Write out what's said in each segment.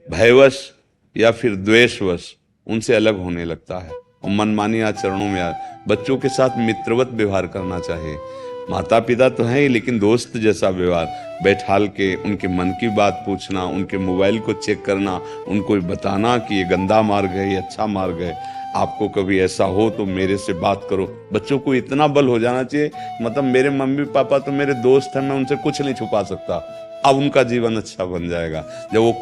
भयवश या फिर द्वेषवश उनसे अलग होने लगता है और मनमानी आचरणों में बच्चों के साथ मित्रवत व्यवहार करना चाहिए। माता पिता तो हैं ही, लेकिन दोस्त जैसा व्यवहार, बैठाल के उनके मन की बात पूछना, उनके मोबाइल को चेक करना, उनको बताना कि ये गंदा मार्ग है, ये अच्छा मार्ग है, आपको कभी ऐसा हो तो मेरे से बात करो। बच्चों को इतना बल हो जाना चाहिए, मतलब मेरे मम्मी पापा तो मेरे दोस्त हैं, मैं उनसे कुछ नहीं छुपा सकता। अब उनका जीवन अच्छा बन जाएगा। जब वो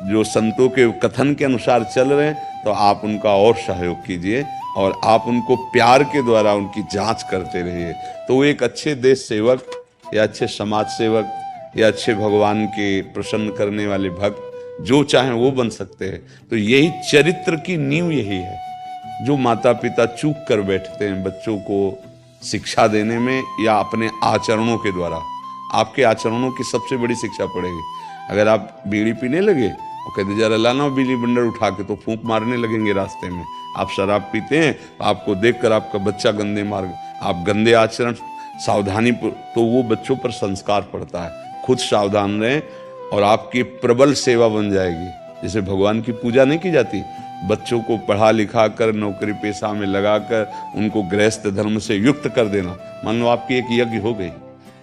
जो संतों के कथन के अनुसार चल रहे हैं तो आप उनका और सहयोग कीजिए और आप उनको प्यार के द्वारा उनकी जांच करते रहिए। तो वो एक अच्छे देश सेवक या अच्छे समाज सेवक या अच्छे भगवान के प्रसन्न करने वाले भक्त जो चाहें वो बन सकते हैं। तो यही चरित्र की नींव यही है। जो माता पिता चूक कर बैठते हैं बच्चों को शिक्षा देने में या अपने आचरणों के द्वारा, आपके आचरणों की सबसे बड़ी शिक्षा पड़ेगी। अगर आप बीड़ी पीने लगे और कहते जरा लाना बीड़ी बंडल उठा के, तो फूंक मारने लगेंगे रास्ते में। आप शराब पीते हैं तो आपको देखकर आपका बच्चा गंदे मार्ग, आप गंदे आचरण सावधानी, तो वो बच्चों पर संस्कार पड़ता है। खुद सावधान रहें और आपकी प्रबल सेवा बन जाएगी। जैसे भगवान की पूजा नहीं की जाती, बच्चों को पढ़ा लिखा कर नौकरी पेशा में लगाकर उनको गृहस्थ धर्म से युक्त कर देना, मान लो आपकी एक यज्ञ हो गई,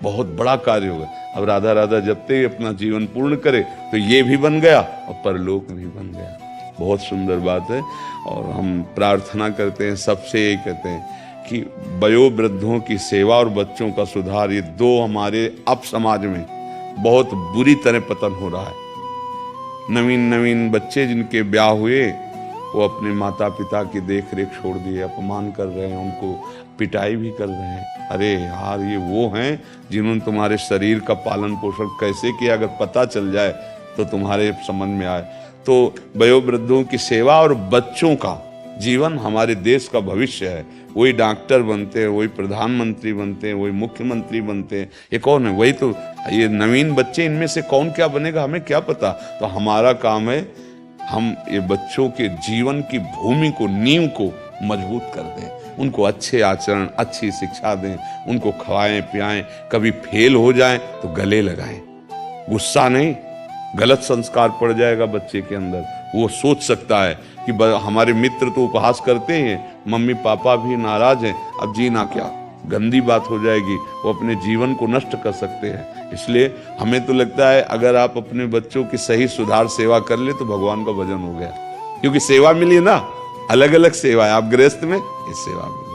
बहुत बड़ा कार्य होगा। अब राधा राधा जपते ही अपना जीवन पूर्ण करे तो ये भी बन गया और परलोक भी बन गया। बहुत सुंदर बात है। और हम प्रार्थना करते हैं, सबसे यही कहते हैं कि वयोवृद्धों की सेवा और बच्चों का सुधार, ये दो हमारे अब समाज में बहुत बुरी तरह पतन हो रहा है। नवीन नवीन बच्चे जिनके ब्याह हुए वो अपने माता पिता की देख रेख छोड़ दिए, अपमान कर रहे हैं, उनको पिटाई भी कर रहे हैं। अरे यार, ये वो हैं जिन्होंने तुम्हारे शरीर का पालन पोषण कैसे किया, अगर पता चल जाए तो तुम्हारे समझ में आए। तो वयोवृद्धों की सेवा और बच्चों का जीवन हमारे देश का भविष्य है। वही डॉक्टर बनते हैं, वही प्रधानमंत्री बनते हैं, वही मुख्यमंत्री बनते हैं। ये कौन है? वही तो ये नवीन बच्चे, इनमें से कौन क्या बनेगा हमें क्या पता। तो हमारा काम है हम ये बच्चों के जीवन की भूमि को, नींव को मजबूत कर दें, उनको अच्छे आचरण, अच्छी शिक्षा दें, उनको खवाएं पियाएं। कभी फेल हो जाएं तो गले लगाएं, गुस्सा नहीं। गलत संस्कार पड़ जाएगा बच्चे के अंदर, वो सोच सकता है कि हमारे मित्र तो उपहास करते हैं, मम्मी पापा भी नाराज हैं, अब जीना क्या, गंदी बात हो जाएगी, वो अपने जीवन को नष्ट कर सकते हैं। इसलिए हमें तो लगता है अगर आप अपने बच्चों की सही सुधार सेवा कर ले तो भगवान का भजन हो गया, क्योंकि सेवा मिली ना, अलग अलग सेवा है। आप गृहस्थ में इस सेवा में